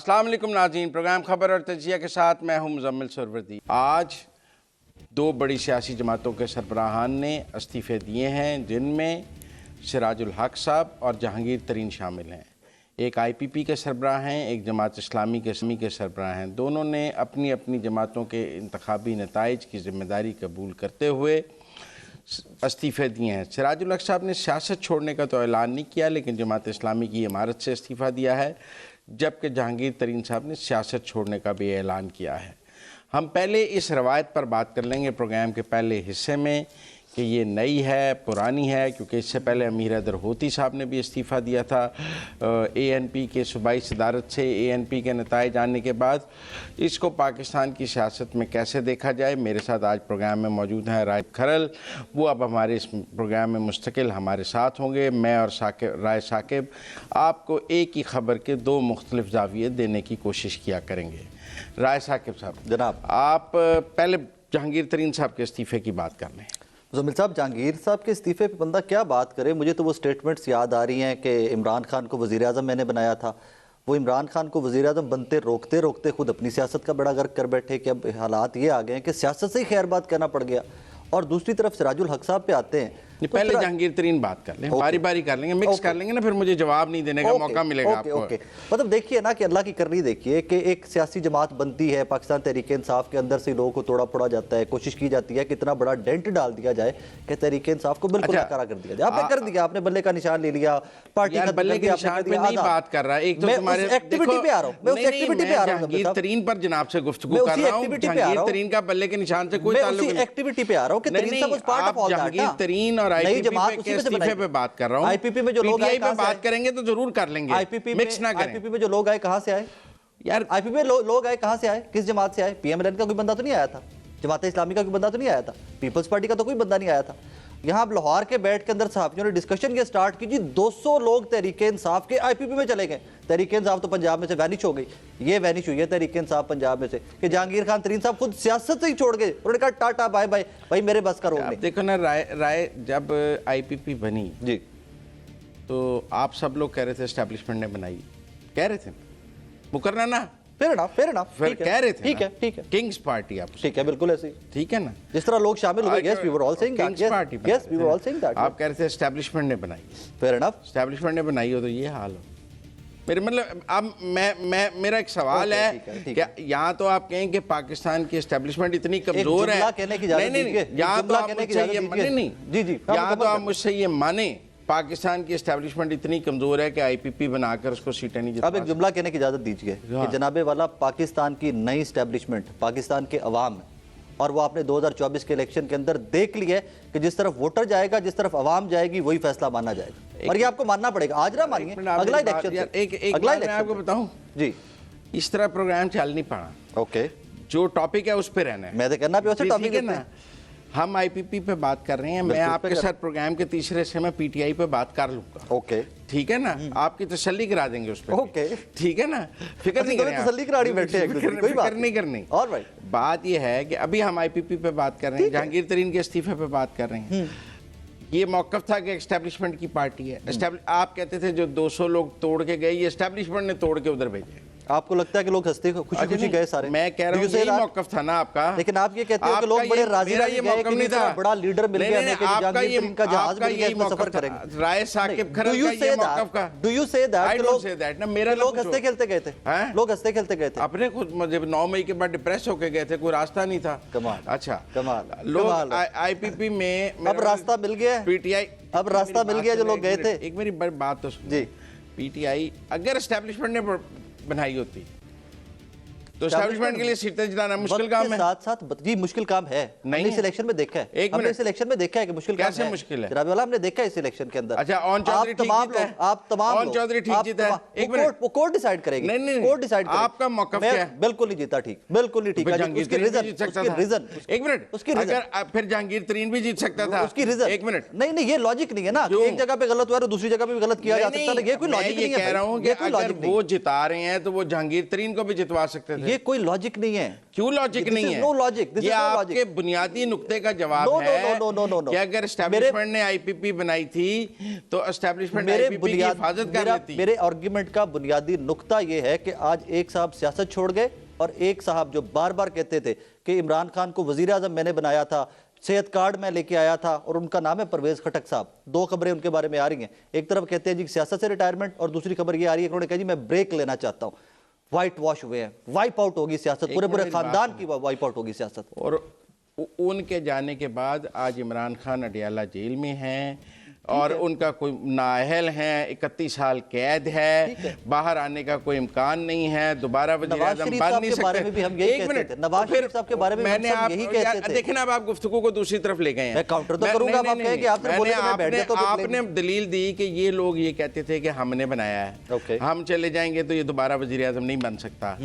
अस्सलाम वालेकुम नाज़रीन, प्रोग्राम खबर और तजिया के साथ मैं हूं मुज़म्मिल सरवरदी। आज दो बड़ी सियासी जमातों के सरबराहान ने इस्तीफ़े दिए हैं, जिनमें सिराजुल हक साहब और जहांगीर तरीन शामिल हैं। एक IPP के सरबराह हैं, एक जमात इस्लामी के सरबराह हैं। दोनों ने अपनी अपनी जमातों के इंतखाबी नताइज की ज़िम्मेदारी कबूल करते हुए इस्तीफ़े दिए हैं। सिराजुल हक साहब ने सियासत छोड़ने का तो ऐलान नहीं किया, लेकिन जमात इस्लामी की इमारत से इस्तीफ़ा दिया है, जबकि जहांगीर तरीन साहब ने सियासत छोड़ने का भी ऐलान किया है। हम पहले इस रवायत पर बात कर लेंगे प्रोग्राम के पहले हिस्से में कि ये नई है पुरानी है, क्योंकि इससे पहले अमीर हैदर होती साहब ने भी इस्तीफ़ा दिया था ANP के सूबाई सदारत से। ANP के नताइज आने के बाद इसको पाकिस्तान की सियासत में कैसे देखा जाए। मेरे साथ आज प्रोग्राम में मौजूद हैं राय खरल, वो अब हमारे इस प्रोग्राम में मुस्तकिल हमारे साथ होंगे। मैं और राय साकिब आपको एक ही खबर के दो मुख्तलिफ ज़ाविये देने की कोशिश किया करेंगे। राय साकिब साहब जनाब, आप पहले जहांगीर तरीन साहब के इस्तीफ़े की बात कर लें। मुज़म्मिल साहब, जहांगीर साहब के इस्तीफ़े पे बंदा क्या बात करे। मुझे तो वो स्टेटमेंट्स याद आ रही हैं कि इमरान खान को वज़ीर आज़म मैंने बनाया था। वो इमरान खान को वज़ीर आज़म बनते रोकते रोकते खुद अपनी सियासत का बड़ा गर्क कर बैठे कि अब हालात ये आ गए हैं कि सियासत से ही खैर बात करना पड़ गया। और दूसरी तरफ सिराजुल हक साहब पे आते हैं तो पहले जहांगीर तरीन बात कर लें, बारी बारी कर लेंगे, मिक्स कर लेंगे ना, फिर मुझे जवाब नहीं देने का मौका मिलेगा आपको। मतलब देखिए ना कि अल्लाह की करनी देखिए कि एक सियासी जमात बनती है, पाकिस्तान तहरीक इंसाफ के अंदर से लोगों को तोड़ा फोड़ा जाता है, कोशिश की जाती है कि इतना बड़ा डेंट डाल दिया जाए कि तहरीक इंसाफ को बिल्कुल नकारा कर दिया जाए। आपने कर दिया, आपने बल्ले का निशान ले लिया, पार्टी का बल्ले के निशान पे नहीं बात कर रहा। एक तो तुम्हारे एक्टिविटी पे आ रहा हूं, मैं उस एक्टिविटी पे आ रहा हूं। जहांगीर तरीन पर जनाब से गुफ्तगू कर रहा हूं। जहांगीर तरीन का बल्ले के निशान से कोई ताल्लुक नहीं। एक्टिविटी पे आ रहा हूं कि तरीन साहब उस part of all that. Jahangir तरीन और IPP के इस्तीफे पे बात कर रहा हूं। IPP में जो लोग आए पे बात करेंगे तो जरूर कर लेंगे। मिक्स ना करें। IPP में जो लोग आए कहां से आए यार? IPP में लोग आए कहां से आए, किस जमात से आए? PMLN का कोई बंदा तो नहीं आया था, जमात इस्लामी का कोई बंदा तो नहीं आया था, पीपल्स पार्टी का तो कोई बंदा नहीं आया था। यहाँ लाहौर के बैठ के अंदर सहाफियों ने डिस्कशन ये स्टार्ट की जी, 200 लोग तहरीक इंसाफ के IPP में चले गए। तहरीक इंसाफ तो पंजाब में से वैनिश हो गई, ये वैनिश हुई है तहरीक इंसाफ पंजाब में से कि जहांगीर खान तरीन साहब खुद सियासत से ही छोड़ गए। उन्होंने कहा टाटा बाय बाय, भाई मेरे बस का रोग नहीं। देखो ना राय जब IPP बनी जी तो आप सब लोग कह रहे थे एस्टेब्लिशमेंट ने बनाई, कह रहे थे मुकरना ना, फिर कह रहे थे ठीक है किंग्स पार्टी आप, ठीक है, बिल्कुल ऐसे ठीक है ना, जिस तरह लोग शामिल हुए। Yes we were all saying that, yes we were all saying that. आप कह रहे थे एस्टेब्लिशमेंट ने बनाई, फेयर इनफ, एस्टेब्लिशमेंट ने बनाई हो तो ये हाल हो। मेरे मतलब अब मेरा एक सवाल है कि यहाँ तो आप कहें कि पाकिस्तान की एस्टेब्लिशमेंट इतनी कमजोर है, यहाँ तो आप मुझसे ये माने पाकिस्तान की एस्टेब्लिशमेंट इतनी कमजोर है कि IPP बनाकर उसको सीटें नहीं जिता। अब एक जुमला कहने की इजाजत दीजिए कि जनाबे वाला पाकिस्तान की नई एस्टेब्लिशमेंट पाकिस्तान के अवाम है, और वो आपने 2024 के इलेक्शन के अंदर देख लिया है कि जिस तरफ वोटर जाएगा, जिस तरफ अवाम जाएगी, वही फैसला माना जाएगा। और ये आपको मानना पड़ेगा, आज ना मानिए, अगला इलेक्शन। अगला इलेक्शन आपको बताऊं जी, इस तरह प्रोग्राम चल नहीं पाना। ओके, जो टॉपिक है उस पे रहना है, मैं तो कहना भी टॉपिक है ना। हम IPP पे बात कर रहे हैं, मैं आपके साथ प्रोग्राम के तीसरे हिस्से में PTI पे बात कर लूंगा। ओके, ठीक है ना, आपकी तसल्ली करा देंगे उस पे। ओके, ठीक है ना, फिक्र नहीं करनी, तसल्ली करानी बैठे हैं, कोई बात नहीं करनी। और भाई बात ये है कि अभी हम IPP पे बात कर रहे हैं, जहांगीर तरीन के इस्तीफे पे बात कर रहे हैं। ये मौकफ था कि एस्टेब्लिशमेंट की पार्टी है। आप कहते थे जो 200 लोग तोड़ के गए, ये एस्टेब्लिशमेंट ने तोड़ के उधर भेजे। आपको लगता है कि लोग हंसते खुशी खुशी गए सारे? मैं कह रहा हूं यही मौकफ था ना आपका, लेकिन आप ये कहते हो कि लोग बड़े राजी राजी गए कि नहीं था, बड़ा लीडर मिल गया, जहांगीर तरीन का जहाज मिल गया, इसमें सफर करेंगे। राय साकिब खरल का ये मौकफ का, do you say that? I don't say that ना, मेरा लोग हंसते खेलते गए थे, लोग हंसते खेलते गए थे अपने खुद, मुझे 9 मई के बाद डिप्रेस होके गए थे, कोई रास्ता नहीं था। कमाल, अच्छा कमाल। लोग IPP में अब रास्ता मिल गया, PTI अब रास्ता मिल गया, जो लोग गए थे। एक मेरी बात तो सुन जी, PTI अगर एस्टेब्लिशमेंट ने बनाई होती तो एस्टैब्लिशमेंट के लिए सीटें जिताना मुश्किल काम है। साथ साथ जी मुश्किल काम है, नहीं इस इलेक्शन में देखा है, एक मिनट, इस इलेक्शन में देखा है कि मुश्किल कैसे है? मुश्किल है जनाब वाला, हमने देखा है इस इलेक्शन के अंदर। अच्छा, ऑन चौधरी ठीक जीता है, आप तमाम ऑन चौधरी ठीक जीता है, एक मिनट, वो कोर्ट डिसाइड करेगी। नहीं कोर्ट डिसाइड करेगी, आपका मौकफ क्या है? बिल्कुल नहीं जीता, ठीक, बिल्कुल नहीं ठीक है। उसकी रीजन, एक मिनट, उसकी अगर फिर जहांगीर तरीन भी जीत सकता था, उसकी रीजन, एक मिनट, नहीं ये लॉजिक नहीं है ना, एक जगह पे गलत हुआ है दूसरी जगह पे गलत किया जा सकता है, ये कोई लॉजिक नहीं है। कह रहा हूं कि अगर वो जिता रहे हैं तो वो जहांगीर तरीन को भी जितवा सकते थे। ये कोई लॉजिक नहीं है। क्यों लॉजिक नहीं है? नो लॉजिक, ये आपके बुनियादी नुक्ते का जवाब है कि अगर एस्टैब्लिशमेंट ने आईपीपी बनाई थी तो एस्टैब्लिशमेंट आईपीपी की हिफाजत कर लेती। मेरे आर्गुमेंट का बुनियादी नुक्ता ये है कि आज एक साहब सियासत छोड़ गए और एक साहब जो बार बार कहते थे कि इमरान खान को वजीर आजम मैंने बनाया था, सेहत कार्ड में लेके आया था, और उनका नाम है परवेज खटक साहब। दो खबरें उनके बारे में आ रही हैं, एक तरफ कहते हैं जी सियासत से रिटायरमेंट, और दूसरी खबर ये आ रही है कि उन्होंने कहा जी मैं ब्रेक लेना चाहता हूं। वाइट वॉश हुए हैं, वाइप आउट होगी सियासत, पूरे खानदान की वाइप आउट होगी सियासत। और उनके जाने के बाद आज इमरान खान अडियाला जेल में हैं और उनका कोई नाअहल है, 31 साल कैद है, बाहर आने का कोई इम्कान नहीं है, दोबारा वज़ीर आज़म बन नहीं सकते। एक मिनट, नवाज शरीफ साहब के बारे में मैंने आप देखें ना, अब आप गुफ्तगू को दूसरी तरफ ले गए हैं। काउंटर तो करूंगा, आप कहेंगे आपने बोला मैं बैठ जाता हूं। आपने दलील दी कि ये लोग ये कहते थे कि हमने बनाया है, हम चले जाएंगे तो ये दोबारा वज़ीर आज़म नहीं बन सकता।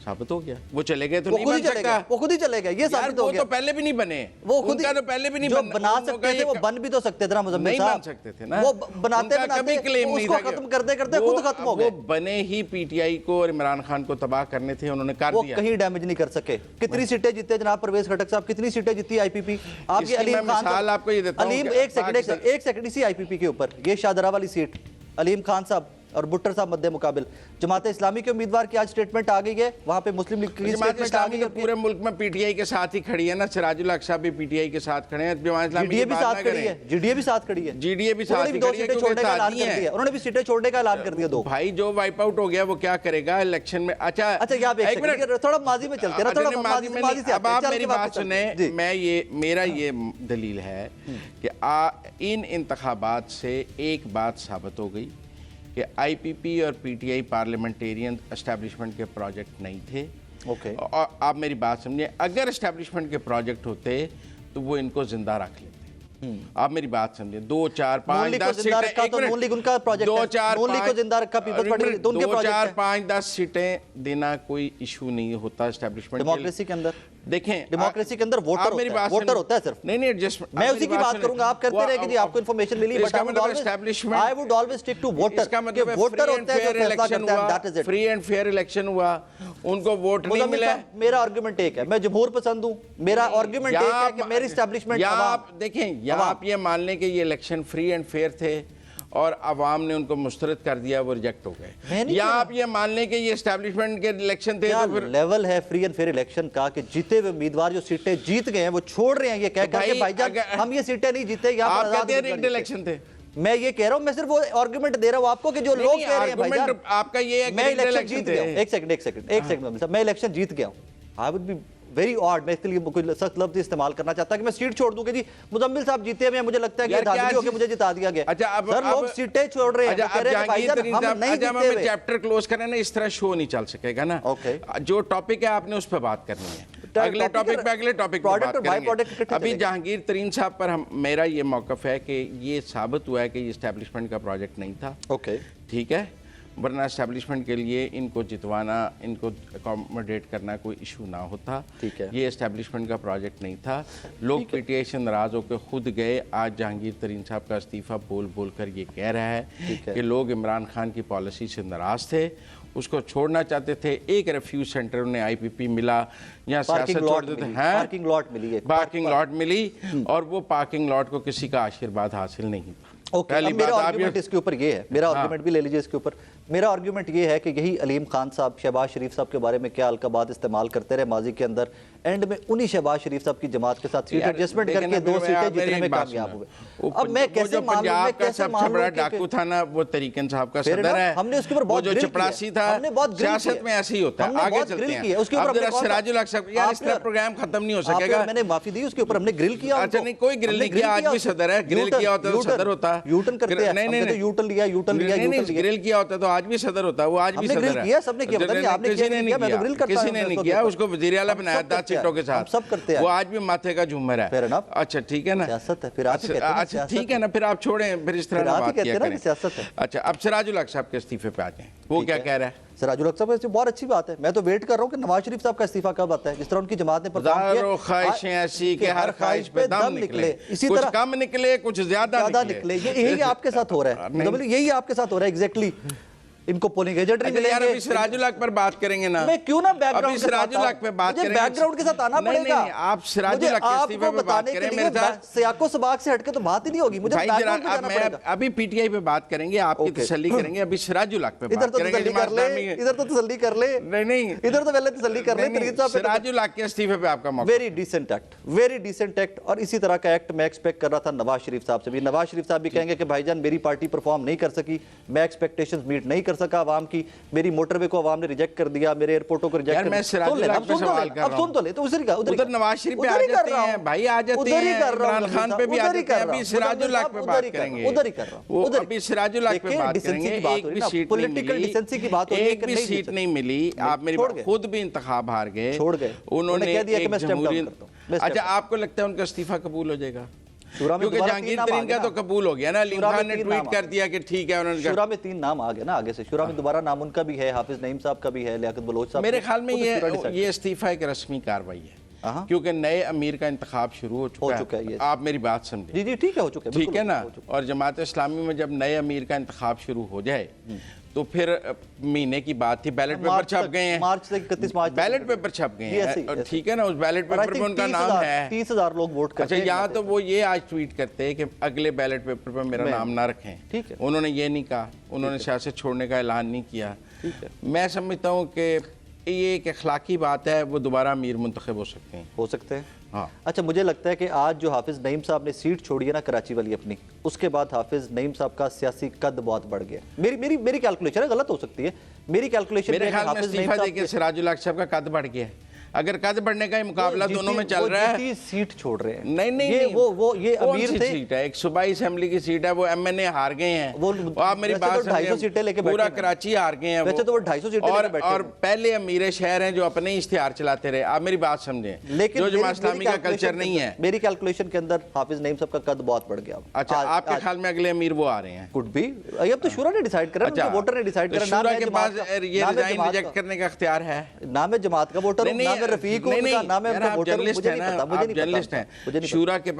साबित हो गया, वो चले गए तो नहीं बन सकता, वो खुद ही चले गए, ये साबित हो गया। वो तो पहले भी नहीं बने, वो खुद उनका तो पहले भी नहीं जो बना सकते थे वो बन भी तो सकते थे ना मुजम्मिल साहब, नहीं बन सकते थे ना, वो बनाते कभी क्लेम नहीं था, खत्म करते करते खुद खत्म हो गए। वो बने ही पीटीआई को और इमरान खान को तबाह करने थे, उन्होंने कर दिया। कहीं डैमेज नहीं कर सके। कितनी सीटें जीते जनाब परवेज खटक साहब, कितनी सीटें जीती आईपीपी? आप ये अलीम खान, आपको ये देता हूं, अलीम एक सेकंड इसी आईपीपी के ऊपर, ये शाहदरा वाली सीट, अलीम खान साहब और भुट्टर साहब मद्दे मुकाबिल। जमात इस्लामी के उम्मीदवार की आज स्टेटमेंट आ गई है, वहां पे मुस्लिम लीग की स्टेटमेंट आ गई है। पूरे मुल्क में पीटीआई के साथ ही खड़ी है ना, सिराजुल हक साहब भी पीटीआई के साथ खड़े हैं, जीडीए भी साथ खड़ी है, जीडीए भी साथ खड़ी है, जीडीए भी साथ खड़ी है, दो सीटें छोड़ने का ऐलान कर दिया, उन्होंने भी सीटें छोड़ने का ऐलान कर दिया दो। भाई जो वाइप आउट हो गया वो क्या करेगा इलेक्शन में? अच्छा एक मिनट, थोड़ा माजी में चलते हैं ना, थोड़ा माजी से। अब आप मेरी बात सुने, मेरा ये दलील है कि इन इंतखाबात से एक बात साबित हो गई कि आईपीपी और पीटीआई पार्लियामेंटेरियन एस्टैब्लिशमेंट के प्रोजेक्ट नहीं थे। ओके, और आप मेरी बात समझिए, अगर एस्टैब्लिशमेंट के प्रोजेक्ट होते तो वो इनको जिंदा रख लेते। आप मेरी बात समझिए, 2 4 5 10 सीटें, नून लीग उनका प्रोजेक्ट है, 2 4 नून लीग को जिंदा रखा, पीपल्स पार्टी उनके प्रोजेक्ट है। 2 4 5 10 सीटें देना कोई इशू नहीं होता एस्टैब्लिशमेंट डेमोक्रेसी के अंदर। देखें, डेमोक्रेसी के अंदर वोटर होता है सिर्फ। नहीं एडजस्टमेंट, मैं उसी की बात करूंगा, आप करते रहे कि जी आपको इंफॉर्मेशन मिली, but I would always stick to voter. इसका मतलब वोटर होता है जो फैसला करता है, that is it. Free and fair election हुआ, उनको वोट नहीं मिला। मेरा आर्गुमेंट एक है, मैं जमहूर पसंद हूं, मेरा आर्गुमेंट एक है कि मेरी एस्टैब्लिशमेंट, या आप देखें, या आप ये मान लें कि ये इलेक्शन फ्री एंड फेयर थे और अवाम ने उनको मुस्तरद कर दिया, वो रिजेक्ट हो गए, या आप ये मान लें कि ये एस्टैब्लिशमेंट के इलेक्शन थे, तो फिर लेवल है फ्री एंड फेयर इलेक्शन का कि जीते हुए उम्मीदवार जो सीटें जीत गए हैं वो छोड़ रहे हैं ये कह करके भाईजान हम ये सीटें नहीं जीते, आप कहते हैं रिग्ड इलेक्शन थे। मैं ये कह रहा हूं, मैं सिर्फ वो आर्गुमेंट दे रहा हूं आपको कि जो लोग कह रहे हैं भाईजान आपका ये है कि मैं इलेक्शन जीत गया हूं। एक सेकंड, मैं इलेक्शन जीत गया हूं। I would be very odd, मैं इसके लिए कोई सख्त लफ्ज इस्तेमाल करना चाहता कि मैं सीट छोड़ दूं कि जी मुजम्मिल साहब जीते हैं, मुझे लगता है कि धांधली होकर मुझे जिता दिया गया। अच्छा, अब सर लोग सीटें छोड़ रहे हैं, कह रहे हैं भाईजान हम नहीं जीते हुए। चैप्टर क्लोज करें ना, इस तरह शो नहीं चल सकेगा ना। जो टॉपिक है आपने उस पर बात करनी है, अगले टॉपिक पे बात करेंगे। अभी जहांगीर तरीन साहब पर मेरा ये मौकफ है कि ये साबित हुआ है कि ये एस्टैब्लिशमेंट का प्रोजेक्ट नहीं था। ओके, ठीक है, वरना एस्टैब्लिशमेंट के लिए इनको जितवाना, इनको अकोमोडेट करना कोई इशू ना होता। ठीक है, ये एस्टैब्लिशमेंट का प्रोजेक्ट नहीं था। लोग पीटीआई से नाराज होकर खुद गए। आज जहांगीर तरीन साहब का इस्तीफा बोल कर ये कह रहा है कि लोग इमरान खान की पॉलिसी से नाराज थे, उसको छोड़ना चाहते थे। एक रेफ्यूज सेंटर उन्हें आईपीपी मिला, यहाँ सियासत छोड़ देते हैं, पार्किंग लॉट मिली, और वो पार्किंग लॉट को किसी का आशीर्वाद हासिल नहीं था। पहली मेरा आर्गुमेंट इसके ऊपर ये है, मेरा आर्गुमेंट भी ले लीजिए इसके ऊपर। मेरा आर्गुमेंट ये है कि यही अलीम खान साहब शहबाज शरीफ साहब के बारे में क्या अलकाबात इस्तेमाल करते रहे माजी के अंदर, एंड में उन्हीं शहबाज शरीफ साहब की जमात के साथ सीट एडजस्टमेंट करके 2 सीटें जीतने में कामयाब हुए। अब मैं कैसे पंजाब का सबसे बड़ा डाकू था ना, वो तरीकन साहब का सदर है, हमने उसके ऊपर बहुत जो चपरासी था, सियासत में ऐसे ही होता है। आगे चलते हैं, उसके ऊपर सिराजुल हक साहब, यार इस तरह प्रोग्राम खत्म नहीं हो सकेगा। मैंने माफी दी, उसके ऊपर हमने ग्रिल किया। अच्छा नहीं, कोई ग्रिल नहीं किया, आज भी सदर है। ग्रिल किया होता तो सदर होता। यूटर्न करते हैं, नहीं यूटर्न लिया, ग्रिल किया होता तो आज भी सदर होता, वो आज भी सदर है। सबने किया, पता नहीं आपने किसी ने नहीं किया, किसी ने नहीं किया, उसको वजीर आला बनाया 10 सीटों के साथ, सब करते हैं, वो आज भी माथे का झूमर है। अच्छा ठीक है ना, सियासत है, फिर अच्छा ठीक है ना, फिर आप छोड़ें, फिर इस तरह बात किया करें। सियासत है। अच्छा, अब सिराजुल हक साहब के इस्तीफे पे आ जाएं, वो क्या कह रहा है? सिराजुल हक साहब बहुत अच्छी बात है, मैं तो वेट कर रहा हूँ कि नवाज शरीफ साहब का इस्तीफा कब आता है। जिस तरह उनकी जमात ने ख्वाहिशें ऐसी कि हर ख्वाहिश पे दम निकले, इसी कुछ तरह कम निकले, कुछ ज्यादा निकले। यही आपके साथ हो रहा है, यही आपके साथ हो रहा है एग्जैक्टली। इनको पोलिंग एजेंट नहीं अच्छा यार, मिलेंगे। अभी सिराजुल हक पर बात करेंगे ना। मैं क्यों ना बैकग्राउंड अभी सिराजुल हक पे बात करेंगे। बैकग्राउंड के साथ आना नहीं, पड़ेगा। नहीं, आप सिराजुल हक के इस्तीफे पे बात करें मेरे साथ। सियाको सबाक से हटके तो बात ही नहीं होगी, मुझे भाई बैकग्राउंड पे जरा जाना मैं पड़ेगा। अभी पीटीआई पे बात करेंगे, आपकी तसल्ली करेंगे। अभी सिराजुल हक पे इधर बात तो करेंगे। तसल्ली कर ले, इधर तो तसल्ली कर ले। नहीं, इधर तो पहले तसल्ली कर ले। सिराजुल हक के इस्तीफे पे आपका मौका। Very decent act, very decent act. और इसी तरह का एक्ट मैं एक्सपेक्ट कर रहा था नवाज शरीफ साहब से भी। नवाज शरीफ साहब भी कहेंगे कि भाईजान मेरी पार्टी परफॉर्म नहीं कर सकी, मैं एक्सपेक्टेशंस मीट नहीं कर सका आवाम की, मेरी मोटरवे को आवाम ने रिजेक्ट कर दिया, मेरे एयरपोर्टों को रिजेक्ट कर दिया। अब सुन तो ले, तो उधर नवाज शरीफ पे आ जाते हैं भाई, आ जाते हैं। इमरान खान पे भी आ जाते हैं। अभी सिराजुल हक पे बात करेंगे। उधर ही कर रहा हूं, उधर अभी सिराजुल हक पे बात करेंगे। एक भी सीट पॉलिटिकल डिसेंसी की बात हो रही है, एक भी सीट नहीं मिली। आप मेरी खुद भी इंतखाब हार गए, छोड़ गए। उन्होंने कह दिया कि मैं स्टेप डाउन करता हूं। अच्छा, आपको लगता है उनका इस्तीफा कबूल हो जाएगा? क्योंकि जहांगीर तरीन का तो कबूल हो गया ना, अलीम खान ने ट्वीट कर दिया कि ठीक है। उन्होंने शुरा में 3 नाम आ गए ना आगे से। शुरा में दोबारा नाम उनका भी है, हाफिज नईम साहब का भी है, लियाकत बलोच साहब। मेरे ख्याल में ये इस्तीफा एक रस्मी कार्रवाई है, क्योंकि नए अमीर का इंतखाब शुरू हो चुका है। आप मेरी बात समझे? जी जी ठीक है, हो चुका है, ठीक है ना। और जमात इस्लामी में जब नए अमीर का इंतखाब शुरू हो जाए तो फिर महीने की बात थी, बैलेट पेपर छप गए हैं। मार्च से 31 मार्च बैलेट पेपर छप गए हैं, और ठीक है ना, उस बैलेट पेपर पे उनका नाम है। 30,000 लोग वोट करते हैं। अच्छा, यहाँ तो वो ये आज ट्वीट करते हैं कि अगले बैलेट पेपर पे मेरा नाम ना रखें। ठीक है, उन्होंने ये नहीं कहा, उन्होंने सियासत छोड़ने का ऐलान नहीं किया। मैं समझता हूँ कि ये एक अखलाकी बात है, वो दोबारा अमीर मुंतखब हो सकते हैं। हाँ। अच्छा, मुझे लगता है कि आज जो हाफिज नईम साहब ने सीट छोड़ी है ना कराची वाली अपनी, उसके बाद हाफिज नईम साहब का सियासी कद बहुत बढ़ गया। मेरी कैलकुलेशन है, गलत हो सकती है, मेरी कैलकुलेशन मेरे ख्याल में इस्तीफा देके सिराजुल हक साहब का कद बढ़ गया है। अगर कद बढ़ने का ही मुकाबला दोनों में चल रहा है, सीट छोड़ रहे हैं। नहीं, ये अमीर थे। सीट है एक सूबाई असेंबली की सीट है, वो एमएनए हार गए हैं। वो आप मेरी बात समझिए, 250 सीटें लेके पूरा कराची हार गए हैं। वैसे तो वो 250 सीटें लेके बैठे और पहले अमीर शहर हैं जो अपने इश्तिहार चलाते रहे। आप मेरी बात समझें, लेकिन जो जमात इस्लामी का कल्चर नहीं है। मेरी कैलकुलेशन के अंदर हाफिज नईम साहब का कद बहुत बढ़ गया। अच्छा, आपके ख्याल में अगले अमीर वो आ रहे हैं? Could be. अब तो शूरा ने डिसाइड करा, उनके वोटर ने डिसाइड करा। शूरा के पास ये रिजाइन रिजेक्ट करने का इख्तियार है। नाम है जमात का वोटर, नाम है रफीक, नाम है उनका वोटर। मुझे नहीं पता, मुझे नहीं पता। शूरा के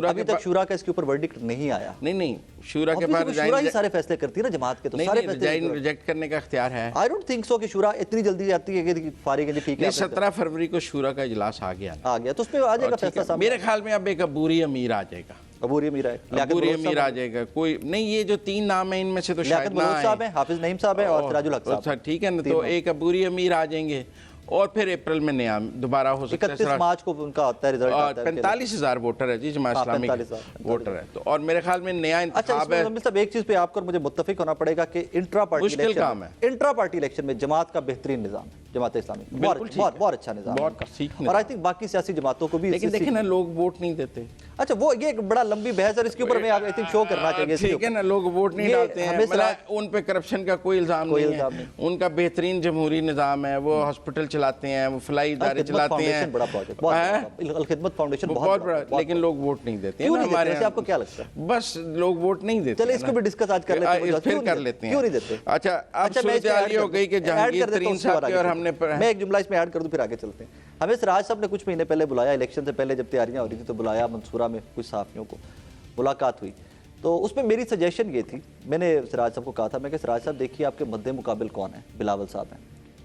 अभी तक शूरा का इसके ऊपर वर्डिक्ट नहीं आया। नहीं, शूरा के पास शूरा ही सारे फैसले करती है ना जमात के, तो सारे फैसले रिजेक्ट करने का इख्तियार है। आई डोंट थिंक सो कि शूरा इतनी जल्दी जाती है कि फारिग है जी, ठीक है। 17 फरवरी को शूरा का इजलास आ गया, तो उसमें आ जाएगा फैसला सामने। मेरे ख्याल में अब एक अबूरी अमीर आ जाएगा। अबूरी अमीर है, अबूरी अमीर आ जाएगा। कोई नहीं, ये जो 3 नाम है इनमें से तो शायद ना आए। साहब है, हाफिज नईम साहब है और सिराजुल हक साहब। ठीक है ना, तो एक अबूरी अमीर आ जाएंगे और फिर अप्रैल में नया दोबारा हो सकता है। 31 मार्च को उनका आता है रिजल्ट, आता है। 45,000 वोटर है जी, जमात इस्लामी वोटर है। तो और मेरे ख्याल में नया इंतखाब है। अच्छा, एक चीज पे आपको मुझे मुत्तफिक होना पड़ेगा कि इंट्रा पार्टी मुश्किल काम है। इंट्रा पार्टी इलेक्शन में जमात का बेहतरीन निजाम है, जमात इस्लामी बहुत अच्छा निजाम है। और आई थिंक बाकी सियासी जमातों को भी। लेकिन देखिए ना, लोग वोट नहीं देते। अच्छा, वो ये एक बड़ा लंबी बहस है, इसके ऊपर मैं आई थिंक शो करना चाहिए। ठीक है ना, लोग वोट नहीं डालते हैं, मतलब उन पे करप्शन का कोई इल्जाम नहीं है। उनका बेहतरीन जमहूरी निजाम है, वो हॉस्पिटल चलाते हैं, वो फलाई इदारे चलाते हैं, बड़ा प्रोजेक्ट, अल-खिदमत फाउंडेशन बहुत बड़ा, लेकिन लोग वोट नहीं देते हैं। हमारे आपको क्या लगता है? बस लोग वोट नहीं देते। चलिए इसको भी डिस्कस आज कर लेते हैं, फिर कर लेते हैं। क्यों नहीं देते? अच्छा, अब सूरत हाल ये हो गई कि जहांगीर तरीन साहब के और हमने, मैं एक जुमला इसमें ऐड कर दूं फिर आगे चलते हैं। हमें सिराज साहब ने कुछ महीने पहले बुलाया, इलेक्शन से पहले जब तैयारियां हो रही थी तो बुलाया मंसूरा में, कुछ सहाफियों को मुलाकात हुई। तो उसमें मेरी सजेशन ये थी, मैंने सिराज साहब को कहा था, मैं कि सिराज साहब देखिए आपके मद्दे मुकाबिल कौन है, बिलावल साहब हैं,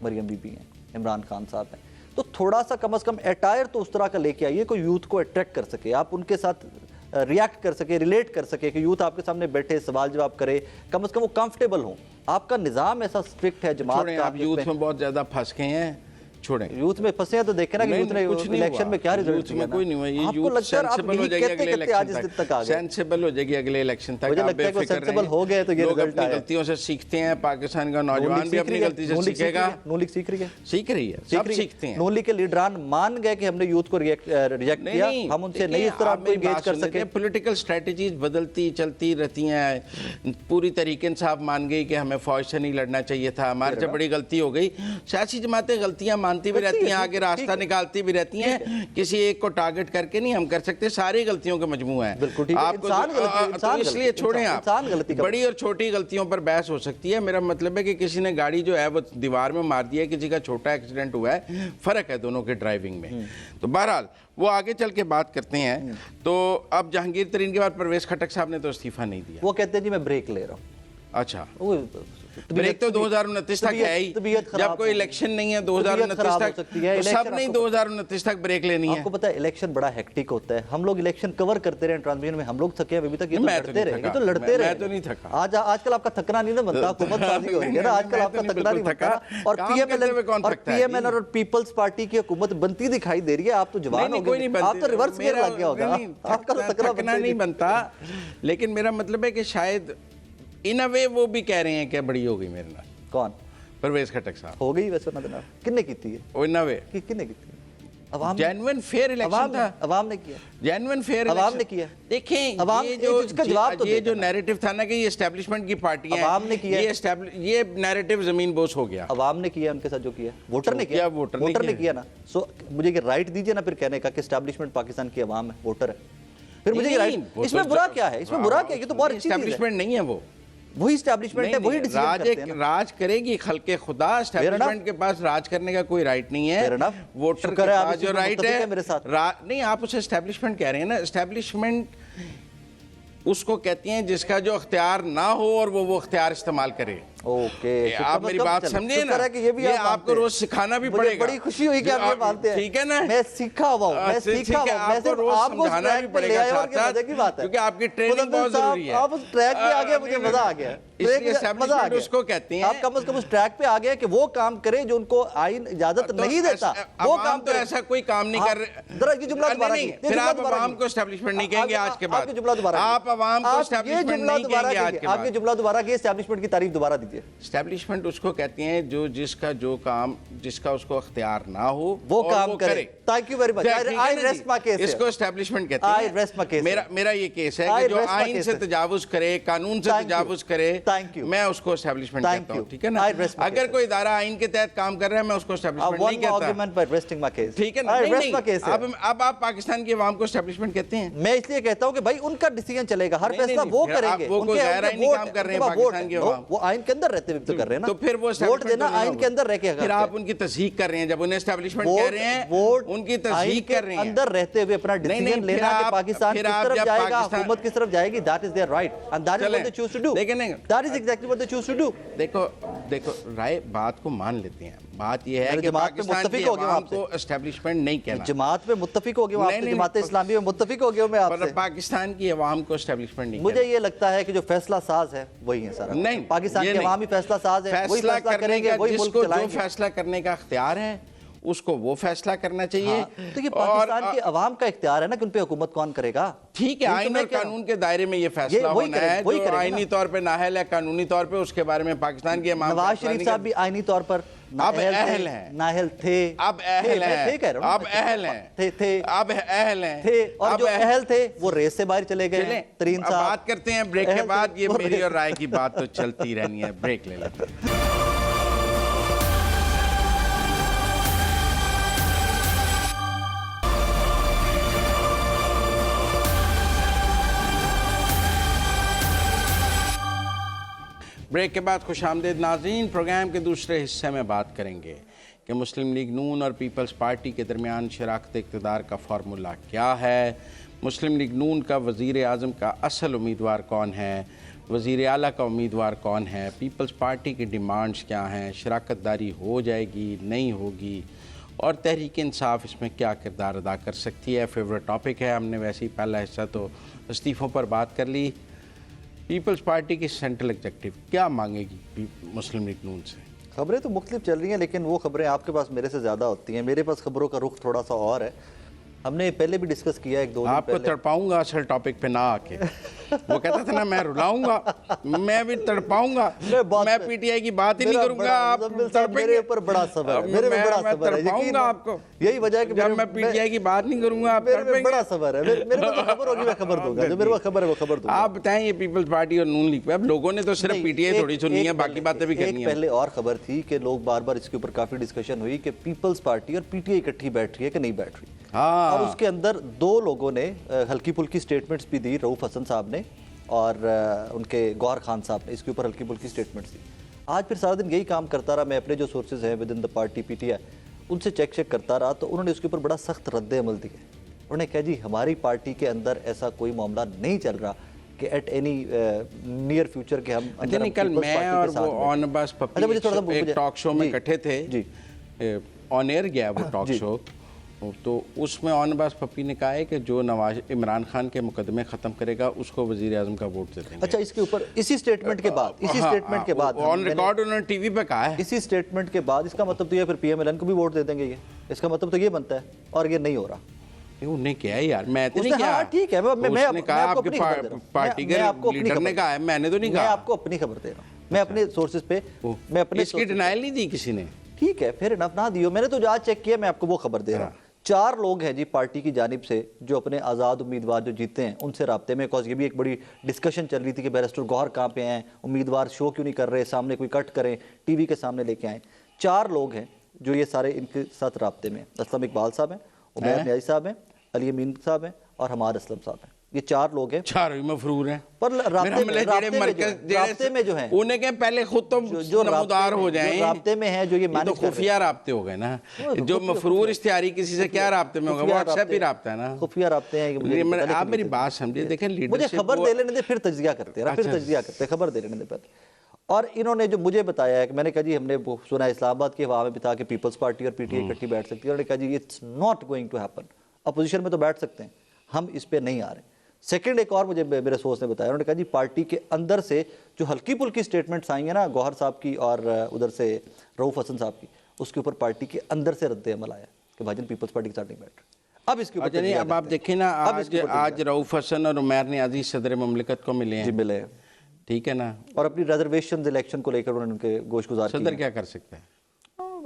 मरियम बीबी हैं, इमरान खान साहब हैं, तो थोड़ा सा कम से कम अटायर तो उस तरह का लेके आइए कोई यूथ को अट्रैक्ट कर सके, आप उनके साथ रिएक्ट कर सके, रिलेट कर सके, कि यूथ आपके सामने बैठे सवाल जवाब करे, कम से कम वो कंफर्टेबल हो। आपका निज़ाम ऐसा स्ट्रिक्ट है जमात का, आप यूथ में बहुत ज़्यादा फंस गए हैं, छोड़ें। यूथ में फंसे हैं तो देखें ना कि यूथ ने इलेक्शन में क्या रिजल्ट में कोई नहीं हुआ। ये आपको लगता है आप यही कहते कहते आज इस दिन तक आ गए, सेंसिबल हो जाएगी अगले इलेक्शन तक। मुझे लगता है कि सेंसिबल हो गए तो ये रिजल्ट आया। गलतियों से सीखते हैं, पाकिस्तान का नौजवान भी अपनी गलती से सीखेगा। नून लीग सीख रही है, सब सीखते हैं। नून लीग के लीडरान मान गए कि हमने यूथ को रिजेक्ट किया, हम उनसे नहीं इस तरह एंगेज कर सके। पॉलिटिकल स्ट्रेटजीज बदलती चलती रहती हैं। पूरी तरीके इंसाफ मान गई कि हमें फौज से नहीं लड़ना चाहिए था, हमारे से बड़ी गलती हो गई। सियासी जमातें गलतियां मानती भी रहती हैं, रास्ता निकालती भी रहती हैं, किसी एक को टारगेट करके नहीं हम कर सकते, सारी गलतियों का मजमूआ है। आपको तो इसलिए छोड़ें, आप बड़ी और छोटी गलतियों पर बहस हो सकती है। मेरा मतलब है कि किसी ने गाड़ी जो है वो दीवार में मार दिया है, किसी का छोटा एक्सीडेंट हुआ है, फर्क है दोनों के ड्राइविंग में। तो बहरहाल वो आगे चल के बात करते हैं। तो अब जहांगीर तरीन के बाद परवेज खटक साहब ने तो इस्तीफा नहीं दिया, वो कहते हैं जी मैं ब्रेक ले रहा हूँ। अच्छा, ब्रेक तो 2029 तक है ही, जब कोई इलेक्शन नहीं है 2029 तक, तो सब नहीं 2029 तक ब्रेक लेनी है। आपको पता है इलेक्शन बड़ा हेक्टिक होता है, हम लोग इलेक्शन कवर करते रहे ट्रांसमिशन में, हम लोग थके अभी तक, ये तो लड़ते रहे, ये तो लड़ते रहे। मैं तो नहीं थका। आजकल आपका थकना नहीं ना बनता, हुकूमतबाजी हो रही है ना आजकल, आपका थकना नहीं बनता। और पीएमएल और पीपल्स पार्टी की हुकूमत बनती दिखाई दे रही है, आप तो जवान हो गए, आप तो रिवर्स गियर लग गया होगा, आपका तो थकना नहीं बनता। लेकिन मेरा मतलब है कि शायद इन अ वे वो भी कह रहे हैं कि बड़ी हो गई मेरे नाल। कौन? परवेज खटक साहब। हो गई वैसे ना किन्ने की थी वो इन अ वे किन्ने की थी? अवाम, जेन्युइन फेयर इलेक्शन था, अवाम ने किया, जेन्युइन फेयर अवाम ने किया। देखें ये जो नैरेटिव था ना कि ये एस्टेब्लिशमेंट की पार्टियां हैं, अवाम ने किया, ये नैरेटिव जमीन बोस हो गया। अवाम ने किया, उनके साथ जो किया वोटर ने किया, वोटर ने किया ना। सो मुझे ये राइट दीजिए ना फिर कहने का कि एस्टेब्लिशमेंट पाकिस्तान की अवाम है, वोटर है, फिर मुझे ये राइट, इसमें बुरा क्या है? इसमें बुरा क्या है? ये तो बहुत अच्छी चीज है। एस्टेब्लिशमेंट नहीं है, वो वही एस्टेब्लिशमेंट है, वही डिसीजन करते हैं ना। राज करेगी खल्के खुदा, एस्टेब्लिशमेंट के पास राज करने का कोई राइट नहीं है। वोटर के पास जो राइट है मेरे साथ नहीं, आप उसे एस्टेब्लिशमेंट कह रहे हैं ना। एस्टेब्लिशमेंट उसको कहती हैं जिसका जो अख्तियार ना हो और वो अख्तियार इस्तेमाल करे। ओके, आप मेरी बात समझे ना, ये आपको रोज सिखाना भी पड़ेगा। बड़ी खुशी हुई कि आप ये मानते हैं, ठीक है ना? मैं सीखा हुआ हूं, मैं सीखा हुआ, मैं सिर्फ आपको समझाना भी पड़ेगा साथ-साथ, क्योंकि आपकी ट्रेनिंग बहुत जरूरी है। आप उस ट्रैक पे आ गए, मुझे मजा आ गया, मजा आ गया। उसको कहते हैं आप कम से कम उस ट्रैक पे आ गए कि वो काम करे जो उनको आइन इजाजत नहीं देता, वो काम तो ऐसा कोई काम नहीं कर रहे। जरा ये जुमला दोबारा कीजिए, फिर आप आवाम को एस्टेब्लिशमेंट नहीं कहेंगे आज के बाद। आपके जुमला दोबारा, आप आवाम को एस्टेब्लिशमेंट नहीं कहेंगे आज के बाद। आपके जुमला दोबारा की एस्टेब्लिशमेंट की तारीफ दोबारा दीजिए। एस्टेब्लिशमेंट उसको कहते हैं जो जिसका जो काम, जिसका उसको अख्तियार ना हो वो काम करे। Thank you very much, I rest my case. इसको एस्टेब्लिशमेंट कहते हैं। आई रेस्ट माय केस। मेरा ये केस है कि जो आइन से तजावुज करे, कानून से तजावुज करे, मैं उसको एस्टेब्लिशमेंट कहता हूं, ठीक है ना? अगर कोई इदारा आइन के तहत काम कर रहा है, मैं उसको एस्टेब्लिशमेंट नहीं कहता, ठीक है ना? अब आप पाकिस्तान की आवाम को एस्टेब्लिशमेंट कहते हैं। मैं इसलिए कहता हूं कि भाई उनका डिसीजन चलेगा, हर फैसला वो करेंगे। वो कोई गैर आईनी काम कर रहे हैं पाकिस्तान की आवाम, वो आइन के अंदर रहते हुए तो कर रहे हैं ना। तो फिर वो वोट देना आइन के अंदर रह के, फिर आप उनकी तस्दीक कर रहे हैं। जब उन्हें एस्टेब्लिशमेंट कह रहे हैं, वोट उनकी तस्दीक कर रहे हैं, अंदर रहते हुए अपना डिसीजन लेना कि पाकिस्तान किस तरफ जाएगा, हुकूमत किस तरफ जाएगी, that is their right and that is what they choose to do. That is exactly what they choose to do. देखो राय, बात को मान लेते हैं। बात यह है कि पाकिस्तान की आवाम को एस्टेब्लिशमेंट नहीं कहना। जमात में मुत्तफिक हो गए आपसे, जमात इस्लामी में मुत्तफिक हो गए मैं आपसे। पाकिस्तान की आवाम को एस्टेब्लिशमेंट नहीं। मुझे ये लगता है कि जो फैसला साज है वही है सारा। नहीं, पाकिस्तान की आवाम ही फैसला साज है, वही फैसला करेंगे, वही मुल्क चलाएंगे। जो फैसला करने का इख्तियार है उसको वो फैसला करना चाहिए। तो ये पाकिस्तान की आवाम का इख्तियार है ना कि उन पे हुकूमत कौन करेगा। ठीक है, आइन और कानून के दायरे में ये फैसला होना है। जो आईनी तौर पे नाअहल है, कानूनी तौर पे उसके बारे में पाकिस्तान की आवाम। नवाज शरीफ साहब भी आईनी तौर पर अब अहल हैं, नाअहल थे, अब अहल हैं, अब अहल हैं, थे, अब अहल हैं, थे, और जो अहल थे वो रेस से बाहर चले गए। तरीन साहब, बात करते हैं ब्रेक के बाद। ये मेरी और राय की बात तो चलती रहनी है, ब्रेक ले लेते हैं। ब्रेक के बाद खुशामदीद नाज़रीन। प्रोग्राम के दूसरे हिस्से में बात करेंगे कि मुस्लिम लीग नून और पीपल्स पार्टी के दरमियान शराकत इक़्तिदार का फार्मूला क्या है, मुस्लिम लीग नून का वज़ीर आज़म का असल उम्मीदवार कौन है, वज़ीर आला का उम्मीदवार कौन है, पीपल्स पार्टी की डिमांड्स क्या हैं, शराकत दारी हो जाएगी नहीं होगी, और तहरीक इंसाफ इसमें क्या किरदार अदा कर सकती है। फेवरेट टॉपिक है। हमने वैसे ही पहला हिस्सा तो इस्तीफ़ों पर बात कर ली। पीपल्स पार्टी की सेंट्रल एग्जीक्यूटिव क्या मांगेगी मुस्लिम लीग नून से? खबरें तो मुख्तलिफ चल रही हैं, लेकिन वो खबरें आपके पास मेरे से ज़्यादा होती हैं। मेरे पास खबरों का रुख थोड़ा सा और है। हमने पहले भी डिस्कस किया एक दो दिन आपको तड़पाऊंगा असल टॉपिक पे ना आके। वो कहता था ना मैं रुलाऊंगा, मैं भी तड़पाऊंगा, मैं पीटीआई की बात ही नहीं करूंगा। आप मेरे ऊपर बड़ा सब्र है, मेरे में बड़ा सब्र है, तड़पाऊंगा आपको। यही वजह है कि जब मैं पीटीआई की बात नहीं करूंगा आप मेरे में बड़ा सब्र है। मेरे को खबर होगी मैं खबर दूंगा, जो मेरे को खबर है वो खबर दूंगा। आप बताएं ये पीपल्स पार्टी और नून लीग पे अब लोगों ने तो सिर्फ पीटीआई थोड़ी सुननी है, बाकी बातें भी करनी है। पहले और खबर थी कि लोग बार बार इसके ऊपर काफी डिस्कशन हुई कि पीपल्स पार्टी और पीटीआई इकट्ठी बैठ रही है कि नहीं बैठ रही। और उसके अंदर दो लोगों ने हल्की फुल्की स्टेटमेंट्स भी दी, रऊफ हसन साहब ने और उनके गौहर खान साहब ने इसके ऊपर हल्की फुल्की स्टेटमेंट्स दी। आज फिर सारा दिन यही काम करता रहा। मैं अपने जो सोर्सेज हैं with in the party PTI उनसे चेक करता रहा, तो उन्होंने उसके ऊपर बड़ा सख्त रद्द अमल दिया। उन्होंने कहा जी हमारी पार्टी के अंदर ऐसा कोई मामला नहीं चल रहा कि कि एट एनी नियर फ्यूचर के हम अच्छा नहीं, कल मैं और वो ऑन अब्बास अच्छा, मुझे थोड़ा सा पप्पी एक टॉक शो में इकट्ठे थे जी। ऑन एयर गया वो टॉक शो, तो उसमें ऑन अब्बास पप्पी ने कहा है कि जो नवाज इमरान खान के मुकदमे ख़त्म करेगा उसको वज़ीर आज़म का वोट दे देंगे। अच्छा, इसके ऊपर इसी स्टेटमेंट के बाद ऑन रिकॉर्ड उन्होंने टीवी पे कहा है। इसी स्टेटमेंट के बाद इसका मतलब तो ये फिर PMLN को भी वोट दे देंगे, ये इसका मतलब तो ये बनता है, और ये नहीं हो रहा। उन्हें क्या है यार, मैं तो नहीं उसने किया। हाँ ठीक है, मैं कहा आपके पार्टी के लीडर ने कहा है, मैंने तो नहीं कहा। मैं आपको अपनी खबर दे रहा हूँ, मैं अपने सोर्सेज पे, मैं अपने इसकी डिनाइल नहीं दी किसी ने। ठीक है, फिर इनफ ना दियो, मैंने तो आज चेक किया, मैं आपको वो खबर दे रहा हूँ। 4 लोग हैं जी पार्टी की जानिब से जो अपने आज़ाद उम्मीदवार जो जीते हैं उनसे राब्ते में, बिकॉज ये भी एक बड़ी डिस्कशन चल रही थी कि बैरिस्टर गौहर कहाँ पे हैं, उम्मीदवार शो क्यों नहीं कर रहे, सामने कोई कट करें, टीवी के सामने लेके आए। 4 लोग हैं जो ये सारे इनके साथ राब्ते में, असलम इकबाल साहब हैं, उमैर न्याजी साहब हैं, अली अमीन साहब हैं और हमार असलम साहब हैं। ये 4 लोग हैं, चारों ही मफरूर हैं, पर राब्ते में जो हैं उन्हें क्या पहले खुद तो जो नमूदार हो जाएं, राब्ते में हैं जो ये तो खुफिया राब्ते हो गए ना। जो मफरूर इश्तिहारी किसी से क्या राब्ते में होगा, व्हाट्सएप ही राब्ता है ना, खुफिया राब्ते हैं। आप मेरी बात समझिए, देखें मुझे खबर दे लेने दे, फिर तजिया करते हैं, फिर तजिया करते हैं, खबर दे लेने दे पहले। और इन्होंने जो मुझे बताया है कि मैंने कहा जी हमने सुना इस्लामाबाद की हवा में बिता के पीपल्स पार्टी और PTI इकट्ठी बैठ सकती है, उन्होंने कहा जी it's not going to happen, opposition में तो बैठ सकते हैं, हम इस पे नहीं आ रहे। सेकंड एक और मुझे मेरे सोर्स ने बताया, उन्होंने कहा जी पार्टी के अंदर से जो हल्की पुल्की स्टेटमेंट्स आई हैं ना गौहर साहब की और उधर से रऊफ हसन साहब की, उसके ऊपर पार्टी के अंदर से रद्द अमल आया कि भाईजान पीपल्स पार्टी के साथ नहीं बैठ रहे। अब इसके ऊपर अब आप देखें ना, आज रऊफ हसन और उमैर न्याजी सदर ममलिकत को मिले हैं, मिले, ठीक है ना, और अपनी रिजर्वेशन इलेक्शन को लेकर उन्होंने उनके गोश गुजार किया। सदर क्या कर सकता है,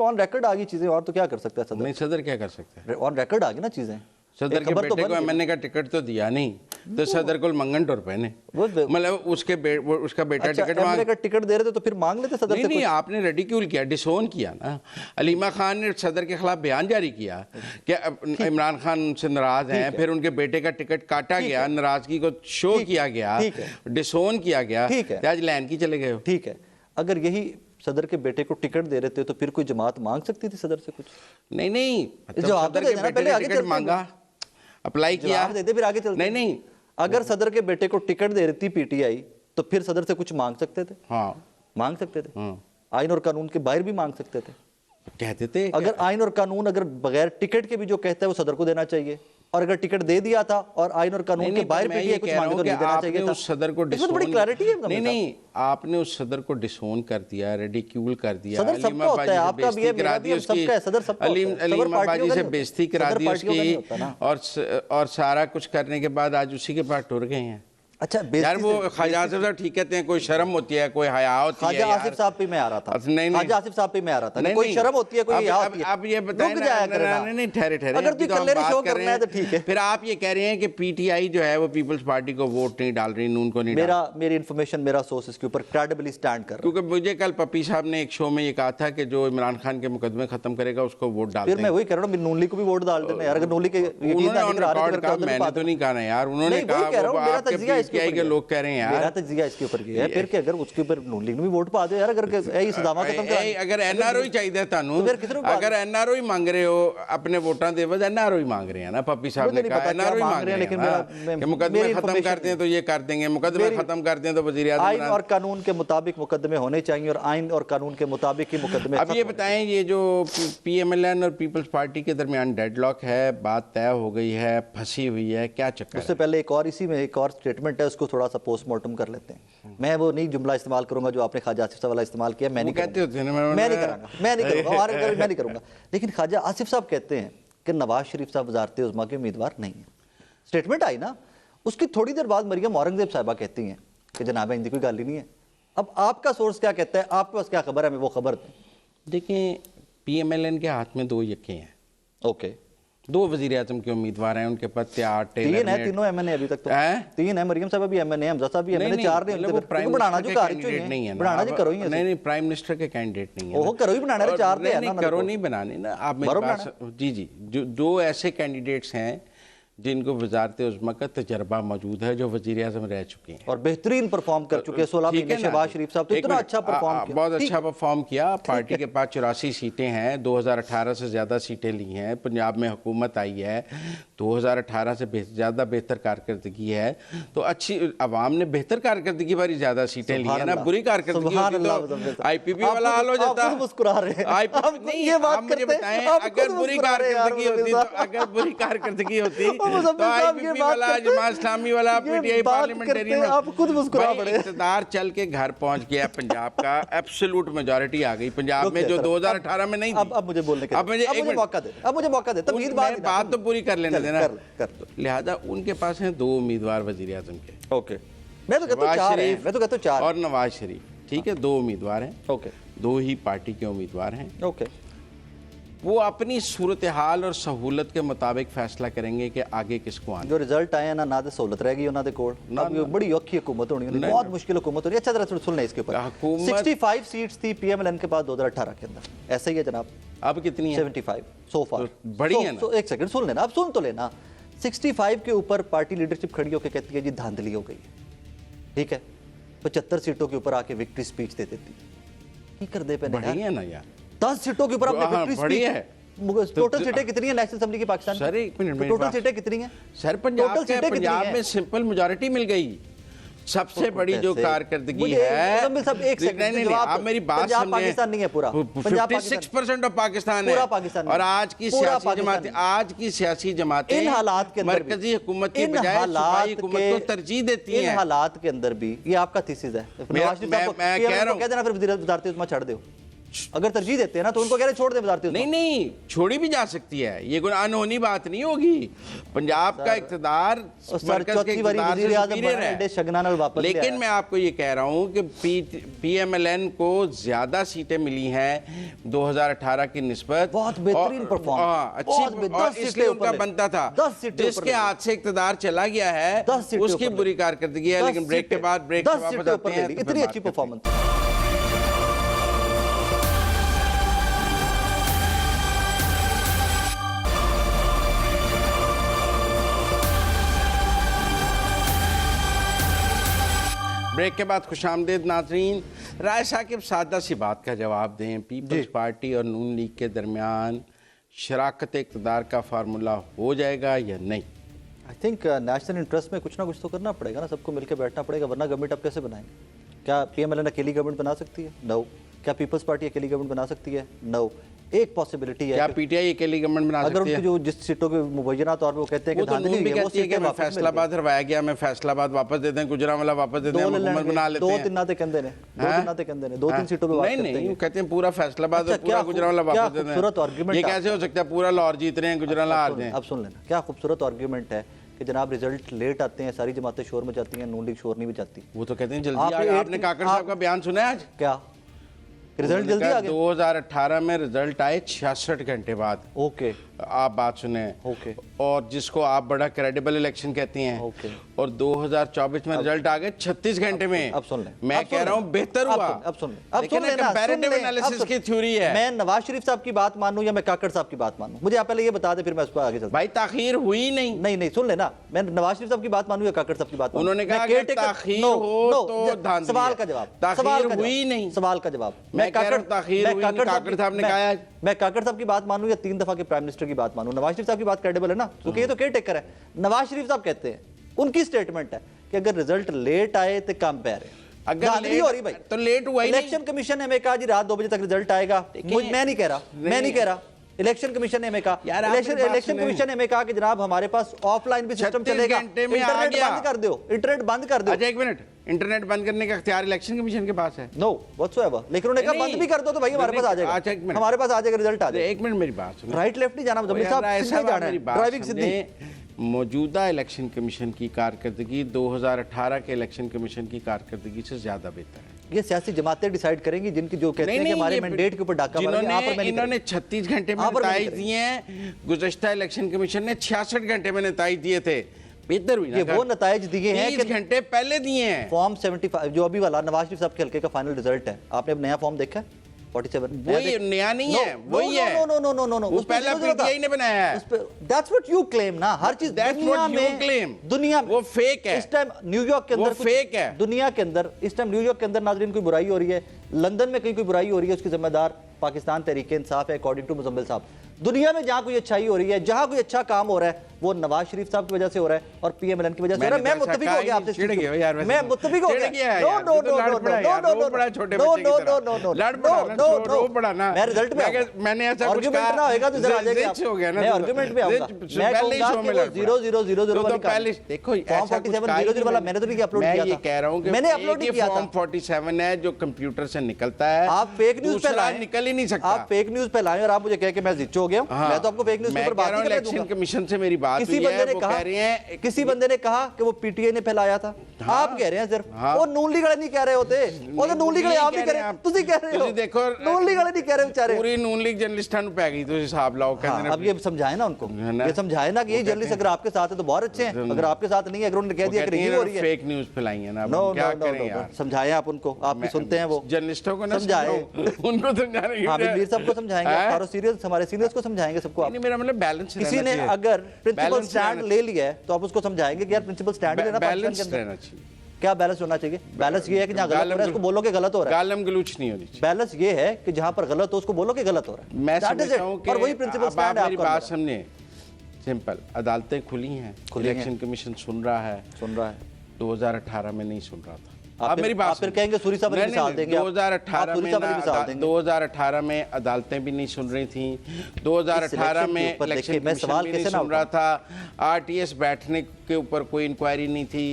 ऑन रिकॉर्ड आ गई चीजें, और तो क्या कर सकता है सदर? नहीं, सदर क्या कर सकता है, ऑन रिकॉर्ड आ गई ना चीजें। सदर के बेटे को MNA का टिकट तो दिया नहीं, तो सदर को मंगन टोर पे ने, मतलब उसका बेटा टिकट MNA का टिकट दे रहे थे तो फिर मांग लेते सदर से। नहीं, आपने रेडिक्यूल किया, डिसोन किया ना। अलीमा खान ने सदर के खिलाफ बयान जारी किया कि इमरान खान उनसे नाराज हैं, फिर उनके बेटे का टिकट काटा गया, नाराजगी को शो किया गया, डिसोन किया गया, आज लैन की चले गए। ठीक है, अगर यही सदर के बेटे को टिकट दे रहे थे तो फिर कोई जमात मांग सकती थी सदर से कुछ? नहीं, सदर के बेटे ने टिकट मांगा, अप्लाई किया, देते फिर आगे चलते। नहीं, अगर सदर के बेटे को टिकट दे रही थी PTI तो फिर सदर से कुछ मांग सकते थे। हाँ, मांग सकते थे, आइन और कानून के बाहर भी मांग सकते थे, कहते थे। अगर आइन और कानून अगर बगैर टिकट के भी जो कहता है वो सदर को देना चाहिए, और अगर टिकट दे दिया था और आइन और कानून के बाहर PTI कुछ मांगे तो नहीं देना चाहिए था। उस सदर को डिसोन, बड़ी क्लैरिटी है। नहीं, आपने उस सदर को डिसोन कर दिया, रेडिक्यूल कर दिया, सदर सबका होता है, आपका भी है, मेरा भी है, सबका है, सदर सबका होता है। अलीमा बाजी से बेइज्जती करा दी उसकी, और सारा कुछ करने के बाद आज उसी के पास टुर गए हैं। अच्छा, यार वो ख्वाजा आसिफ साहब ठीक कहते हैं, कोई शर्म होती है, कोई हया होती है। ख्वाजा आसिफ साहब पे मैं आ रहा था, ख्वाजा आसिफ साहब पे मैं आ रहा था, कोई शर्म होती है, कोई हया होती है। आप ये बताएं ना, नहीं ठहरे, अगर तू कल्ले शो करना है तो ठीक है। फिर आप ये कह रहे हैं कि PTI जो है वो पीपल्स पार्टी को वोट नहीं डाल रही, नून को नहीं। मेरी इन्फॉर्मेशन, मेरा सोर्स इसके ऊपर क्रेडिबली स्टैंड कर रहा है, क्योंकि मुझे कल पप्पी साहब ने एक शो में ये कहा था कि जो इमरान खान के मुकदमे खत्म करेगा उसको वोट डाल। फिर मैं वही कह रहा हूँ, नून लीग को भी वोट डाल देना यार, अगर नून लीग के मैंने तो नहीं कहा ना यार, उन्होंने कहा PTI के लोग कह रहे हैं यार, मेरा तजिया इसके ऊपर किया है, फिर कि अगर उसके ऊपर नून लीग ने भी वोट पा दो यार, अगर यही सदामा खत्म करा, अगर NRO चाहिए तानू, अगर NRO ही मांग रहे हो अपने वोटां दे बस NRO ही मांग रहे हैं ना। पप्पी साहब ने कहा NRO ही मांग रहे हैं, लेकिन मुकदमे खत्म करते हैं तो ये कर देंगे, मुकदमे खत्म करते हैं तो वज़ीर आज़म। आइन और कानून के मुताबिक मुकदमे होने चाहिए, और आइन और कानून के मुताबिक ही मुकदमे। अब ये बताएं, ये जो PMLN और पीपल्स पार्टी के दरमियान डेडलॉक है, बात तय हो गई है, फंसी हुई है, क्या चक्कर? उससे पहले एक और इसी में एक और स्टेटमेंट है, उसको थोड़ा सा पोस्टमार्टम कर लेते हैं। मैं वो नहीं जुमला इस्तेमाल करूंगा जो आपने ख्वाजा आसिफ साहब वाला इस्तेमाल किया, मैं नहीं करूंगा। लेकिन ख्वाजा आसिफ साहब कहते हैं कि नवाज शरीफ साहब वज़ारत उज़्मा के उम्मीदवार नहीं है। स्टेटमेंट आई ना, उसकी थोड़ी देर बाद मरियम औरंगजेब साहिबा कहती हैं कि जनाब हिंदी कोई गाली नहीं है। अब आपका सोर्स क्या कहता है, आपके पास क्या खबर है, मैं वो खबर दें। देखिए, PMLN के हाथ में 2 यक्के हैं, ओके, 2 वज़ीर आज़म के उम्मीदवार हैं, उनके पास तैयार 3 है, तीनों MNA अभी तक तो 3 है, मरियम साहब भी MNA, हमजा साहब भी MNA, 4 नहीं, बनाना जो कैंडिडेट नहीं है, बनाना जो करो ही नहीं, प्राइम मिनिस्टर के कैंडिडेट नहीं है, वो करो ही बनाने वाले 4 नहीं, करो नहीं बनाने ना आप मेरे पास। जी, जो 2 ऐसे कैंडिडेट्स हैं जिनको वजारत उज़्मा का तजर्बा मौजूद है, जो वज़ीर आज़म रह चुके हैं और बेहतरीन परफॉर्म कर चुके हैं। 16 ठीक है महीने ना? शहबाज शरीफ साहब तो एक इतना मिनट, अच्छा परफॉर्म किया, बहुत ठीक। अच्छा परफॉर्म किया। पार्टी के पास 84 सीटें हैं, 2018 से ज़्यादा सीटें ली हैं, पंजाब में हुकूमत आई है, 2018 से ज़्यादा बेहतर कारकर्दगी है, तो अच्छी आवाम ने बेहतर कारकर्दगी वाली ज़्यादा सीटें ली हैं ना। बुरी कारकर्दगी होती तो IPP वाला हाल हो जाता। मुस्कुरा रहे हैं नहीं, ये बात आप मुझे करते हैं, बताएं, आप अगर खुद बुरी मुस्कुरा रहे हैं यार, कारकर्दगी होती तो अगर बुरी कारकर्दगी होती तो साहब ये IPP बात वाला, करते हैं, जमात इस्लामी वाला, ये PTI बात पार्लियामेंटेरियन, करते हैं, आप खुद मुस्कुरा भाई, पड़े। इक़्तिदार चल के घर पहुंच गया पंजाब का, एब्सोल्यूट मेजॉरिटी आ गई पंजाब में, जो 2018 में नहीं थी। अब मुझे बोलने के अब मुझे मौका दे, अब मुझे मौका दे, तमीज़ बात तो पूरी कर लेने देना। कर। लिहाजा उनके पास हैं 2 उम्मीदवार वज़ीर आज़म के, ओके, मैं तो कहता हूँ नवाज 4 हैं, शरीफ मैं तो कहता हूँ 4 और नवाज शरीफ, ठीक है, 2 उम्मीदवार हैं, ओके 2 ही पार्टी के उम्मीदवार हैं। ओके, वो अपनी सूरत हाल और सहूलत के मुताबिक फैसला करेंगे कि आगे किसको आना। जो रिजल्ट आए ना ना तो सहूलत रहेगी उन्होंने कोल, अब ये बड़ी औखी हुकूमत होनी है, बहुत मुश्किल हुकूमत होनी है। अच्छा जरा सुन लें इसके ऊपर। हुकूमत 65 सीट्स थी PMLN के पास 2018 के अंदर, ऐसा ही है जनाब, अब कितनी है? 75 सो फार। तो बड़ी है ना। एक सेकंड सुन लेना, अब सुन तो लेना। 65 के ऊपर पार्टी लीडरशिप खड़ी होकर कहती है जी धांधली हो गई है, ठीक है, 75 सीटों के ऊपर आके विक्ट्री स्पीच दे देती है। कर दे पे बड़ी है ना यार, 10 सीटों के ऊपर आपने हाँ, विक्ट्री बड़ी स्पीच है। टोटल सीटें कितनी है नेशनल असेंबली की पाकिस्तान सर, एक मिनट, मेरी टोटल बात- सीटें कितनी हैं सर पंजाब में सिंपल मेजॉरिटी मिल गई, सबसे बड़ी जो कारकर्दगी है। नहीं, आप मेरी बात समझें, पाकिस्तान नहीं है पूरा, 56% ऑफ पाकिस्तान है, पूरा पाकिस्तान और आज की सियासी जमातें इन हालात के अंदर मरकजी हुकूमत की बजाय सूबाई हुकूमत को तरजीह देती हैं। इन हालात के अंदर भी ये आपका थीसिस है। मैं कह रहा हूं, कह देना फिर वज़ारत उज़्मा छोड़ दो, अगर तरजीह देते हैं ना तो उनको कह रहे छोड़ दे वज़ारत उज़्मा। नहीं, छोड़ी भी जा सकती है, ये कोई अनहोनी बात नहीं होगी। पंजाब का इक़्तिदार मरकज़ के इक़्तिदार से सुपीरियर है। लेकिन मैं आपको ये कह रहा हूँ कि PMLN को ज़्यादा सीटें मिली हैं 2018 की निस्बत, बहुत बेहतरीन परफॉर्म, अच्छी, और इसलिए उनका बनता था। जिसके हाथ से इक़्तिदार चला गया है उसकी बुरी कारकर्दगी है। लेकिन ब्रेक के बाद वापस आते हैं, इतनी अच्छी परफॉर्मेंस। ब्रेक के बाद खुशामदीद नाज़रीन। राय साकिब, सादा सी बात का जवाब दें, पीपल्स पार्टी और नून लीग के दरमियान शराकत इक़्तिदार का फार्मूला हो जाएगा या नहीं? आई थिंक नेशनल इंटरेस्ट में कुछ ना कुछ तो करना पड़ेगा ना, सबको मिलकर बैठना पड़ेगा, वरना गवर्नमेंट आप कैसे बनाएंगे? क्या PMLN अकेली गवर्नमेंट बना सकती है? नो। क्या पीपल्स पार्टी अकेली गवर्नमेंट बना सकती है? नो। एक पॉसिबिलिटी है, क्या PTI अकेली गवर्नमेंट बना सकती है? अगर उनकी जो जिस सीटों के मुबैना तौर पे वो कहते हैं कि धांधली है, वो कहती है कि मैं फैसलाबाद हरवाया गया, मैं फैसलाबाद वापस देते हैं, गुजरांवाला वापस देते हैं, हुकूमत बना लेते हैं। 2-3 नाते कहते हैं, 2-3 नाते कहते हैं, 2-3 सीटों पे बात करते हैं। नहीं, वो कहते हैं पूरा फैसलाबाद और पूरा गुजरांवाला वापस देते हैं। ये कैसे हो सकता है? पूरा लाहौर जीत रहे हैं, गुजरांवाला हार रहे हैं। अब सुन लेना, क्या खूबसूरत आर्ग्यूमेंट है कि जनाब रिजल्ट लेट आते हैं, सारी जमातें शोर मचाती हैं, नून लीग शोर नहीं मचाती। वो तो कहते हैं जल्दी आ गया। आपने काकड़ साहब का बयान सुना है आज? क्या रिजल्ट जल्दी आ गया? 2018 में रिजल्ट आए 66 घंटे बाद। ओके, आप बात सुने, ओके, और जिसको आप बड़ा क्रेडिबल इलेक्शन कहती हैं, ओके, और 2024 में रिजल्ट आ गए 36 घंटे में। अब सुन लें, मैं कह रहा हूँ बेहतर हुआ। अब सुन लें, कंपैरेटिव एनालिसिस की थ्योरी है। मैं नवाज शरीफ साहब की बात मानूं या मैं काकड़ साहब की बात मानूं? मुझे आप पहले ये बता दे, फिर मैं उस पर आगे चलता। भाई ताखीर हुई नहीं। नहीं, सुन लेना, मैं नवाज शरीफ साहब की बात मानूं या काकड़ साहब की बात मानूं? उन्होंने कहा कि ताखीर हो तो धांधली। सवाल का जवाब, ताखीर हुई नहीं, सवाल का जवाब। मैं ताखीर हुई नहीं, काकड़ साहब ने कहा। मैं काकड़ साहब की बात मानूं या 3 दफा के प्राइम मिनिस्टर की बात मानूं? नवाज शरीफ साहब की बात क्रेडिबल है ना, क्योंकि ये तो केयर टेकर है। नवाज शरीफ साहब कहते हैं, उनकी स्टेटमेंट है कि अगर रिजल्ट लेट आए तो कम पे आ रहे, अगर लेट हो रही भाई तो लेट हुआ ही नहीं। इलेक्शन कमीशन ने हमें कहा जी रात 2 बजे तक रिजल्ट आएगा। मैं नहीं कह रहा, इलेक्शन कमीशन ने हमें कहा, इलेक्शन कमीशन ने हमें कहा कि जनाब हमारे पास ऑफलाइन भी सिस्टम चलेगा, इंटरनेट बंद कर दो, इंटरनेट बंद कर दो। अच्छा एक मिनट, इंटरनेट बंद करने का इख्तियार इलेक्शन कमीशन के पास है? No whatsoever. लेकिन उन्होंने कहा बंद भी कर दो तो भाई हमारे पास आ जाएगा। अच्छा एक मिनट, हमारे पास आ जाएगा, रिजल्ट आ जाएगा। एक मिनट मेरी बात सुनो, राइट लेफ्ट नहीं जाना, जमील साहब सीधे जाना है, ड्राइविंग सीधी। मौजूदा इलेक्शन कमीशन की कारकर्दगी 2018 के इलेक्शन कमीशन की कारकर्दगी से ज्यादा बेहतर है। ये सियासी जमातें डिसाइड करेंगी, जिनकी जो कहते हैं कि हमारे मैंडेट के ऊपर डाका मारेंगे। इन्होंने 36 घंटे में नताइज दिए हैं, गुज़श्ता इलेक्शन कमीशन ने 66 घंटे में नताइज दिए थे। बेहतर हुई ना, ये वो नताइज दिए हैं 30 घंटे पहले दिए हैं। फॉर्म 75 जो अभी वाला नवाज शरीफ साहब के हल्के का फाइनल रिजल्ट है, आपने अब नया फॉर्म देखा है? 47 वही नया नहीं है, वही है। नो वो पहला पीटीआई ने बनाया है। दैट्स व्हाट यू क्लेम ना, हर चीज That's दुनिया what you में claim. दुनिया वो फेक है। इस टाइम न्यूयॉर्क के अंदर वो फेक है। दुनिया के अंदर इस टाइम न्यूयॉर्क के अंदर नाज़रीन कोई बुराई हो रही है, लंदन में कहीं कोई बुराई हो रही है, उसकी जिम्मेदार पाकिस्तान तहरीक इंसाफ है अकॉर्डिंग टू मुजम्मिल साहब। दुनिया में जहां कोई अच्छाई हो रही है, जहां कोई अच्छा काम हो रहा है, वो नवाज शरीफ साहब की वजह से हो रहा है और पीएमएलएन की वजह से हो रहा है। मैं मुत्तफिक हो गया आपसे, चिढ़ गए हो यार, वैसे मैं तो। मुत्तफिक हो चिढ़ गया। गया है नो यार, नो तू तो नो लड़ नो पड़ा यार, नो रो पड़ा छोटे नो बच्चे की नो तरह। नो नो लड़ पड़ा ना, रो पड़ा ना। मैं रिजल्ट में आऊंगा। मैंने ऐसा कुछ आर्गुमेंट कहा, ना होएगा तो जरा आ जाएगा जिच हो गया ना, मैं तो आर्गुमेंट में आऊंगा। मैं पहले ही कहूंगा शो कि में वो लड़ पड़ा। 0000 तो वाली पहले देखो फॉर्म ऐसा कुछ 47 वाला मैंने तो नहीं अपलोड किया था। मैं ये कह रहा हूँ कि मैंने अपलोड नहीं किया था। फॉर्म 47 है जो कंप्यूटर से निकलता है, आप फेक न्यूज़ पे दूसरा लाएं, निकल ही नहीं सकता। आप फेक न्यूज़ पे लाएं और आप मुझे कह के मैं जिच्चो हो गया हूं। हाँ। मैं तो आपको फेक न्यूज़ के ऊपर बात नहीं करने इलेक्शन दूंगा। कमीशन से मेरी बात किसी हुई बंदे है, ने वो कहा, कह रहे हैं किसी बंदे ने कहा कि वो पीटीआई ने फैलाया था। आप कह रहे हैं सिर्फ, वो नून लीग वाले नहीं कह रहे होते, वो तो नून लीग वाले आप ही कह रहे हैं, ਤੁਸੀਂ कह रहे हो। ਤੁਸੀਂ ਦੇਖੋ नून लीग वाले नहीं कह रहे बेचारे। पूरी नून लीग जर्नलिस्टां ਨੂੰ पै गई, ਤੁਸੀਂ ਹਿਸਾਬ ਲਾਓ ਕਹਿੰਦੇ अब ये समझाए ना उनको, ये समझाए ना कि ये जर्नलिस्ट अगर आपके साथ है तो बहुत अच्छे हैं, अगर आपके साथ नहीं है, अगर उन्होंने कह दिया कि नहीं हो रही है, फेक न्यूज़ फैलाई है ना, अब नो हम क्या नो करें नो यार। समझाएं आप उनको, आप भी सुनते हैं वो जर्नलिस्टों को ना समझाएं। समझाओ, उनको समझाने की हामिद मीर साहब को समझाएंगे, और सीरियस हमारे सीनियर्स को समझाएंगे, सबको आप। नहीं, मेरा मतलब बैलेंस किसी ने अगर प्रिंसिपल स्टैंड ले लिया है तो आप उसको समझाएंगे कि यार प्रिंसिपल स्टैंड लेना पाकिस्तान बैलेंस के अंदर। रहना चाहिए। क्या बैलेंस होना चाहिए? बैलेंस ये है कि जहाँ गलत हो रहा है उसको बोलो कि गलत हो रहा है। गालम गलूच नहीं होनी चाहिए। बैलेंस ये है कि जहाँ पर गलत हो उसको बोलो कि गलत हो रहा है। मैं That is समझता it. हूँ कि और वही प्रिंसिपल अब स्टैंड आप है मेरी आपका। बात समझे, सिंपल, अदालतें खुली हैं, इलेक्शन कमीशन सुन रहा है, 2018 में नहीं सुन रहा था। आप मेरी बात फिर कहेंगे सूरी साहब मिसाल देंगे, 2018 में अदालतें भी नहीं सुन रही थी, 2018 में इलेक्शन कमीशन भी नहीं सुन रहा था, आरटीएस बैठने के ऊपर कोई इंक्वायरी नहीं थी।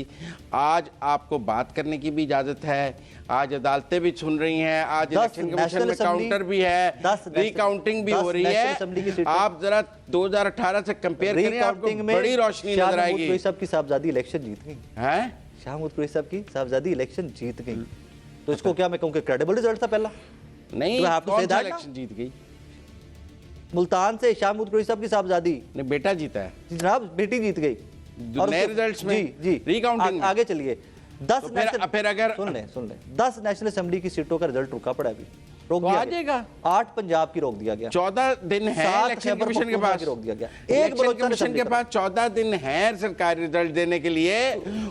आज आपको बात करने की भी इजाजत है, आज अदालतें भी सुन रही हैं, आज इलेक्शन कमीशन में काउंटर भी है, रिकाउंटिंग भी हो रही है। आप जरा 2018 से कंपेयर करें, आपको बड़ी रोशनी नजर आएगी। सबकी साहबजादी इलेक्शन जीत गई हैं, शाहमूद कुरैशी साहब की साहबजादी इलेक्शन जीत गई, तो इसको क्या मैं कहूँ कि क्रेडिबल रिजल्ट था पहला? नहीं, तो आप कौन सा इलेक्शन जीत गई? मुल्तान से शाहमूद कुरैशी साहब की साहबजादी, नहीं, बेटा जीता है जनाब, बेटी जीत गई। और नए रिजल्ट्स में जी रिकाउंटिंग आगे चलिए। 10 तो फिर अगर सुन ले 10 नेशनल असेंबली की सीटों का रिजल्ट रुका पड़ा, अभी रोक तो दिया आ गया। जाएगा। 8 पंजाब की रोक दिया गया, 14 दिन है 7 इलेक्शन कमीशन के पास, रोक दिया गया। इलेक्शन कमीशन के पास 14 दिन है सरकारी रिजल्ट देने के लिए,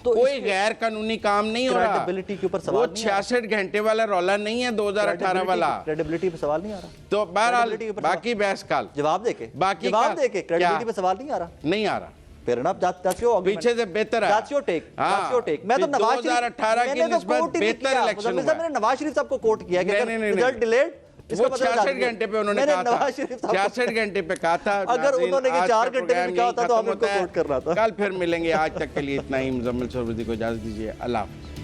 तो कोई गैर कानूनी काम नहीं हो रहा। क्रेडिबिलिटी के ऊपर वो सवाल नहीं आ रहा। 66 घंटे वाला रौला नहीं है 2018 वाला। क्रेडिबिलिटी पे सवाल नहीं आ रहा। तो बहरहाल Credibility के ऊपर बाकी बहस काल जवाब देके बाकी जवाब का- देके क्या? क्रेडिबिलिटी पे सवाल नहीं आ रहा। नहीं आ रहा, फिर ना that's your argument. पीछे से बेहतर है। That's your take. That's your take. मैं तो फिर नवाज 2018 की निस्बत बेहतर इलेक्शन हुआ। मैंने नवाज शरीफ साहब को कोट किया कि अगर नहीं, रिजल्ट डिलेड, वो 66 घंटे पे उन्होंने कहा था, 66 घंटे पे कहा था। अगर नाज़रीन, उन्होंने आज 4 का घंटे में प्रोग्राम कहा यहीं था तो खत्म हमें होता है। कोट करना था। कल फिर मिलेंगे, आज तक के लिए इतना ही। मुजम्मिल सोहरावर्दी को इजाजत दीजिए, अल्लाह हाफ़िज़।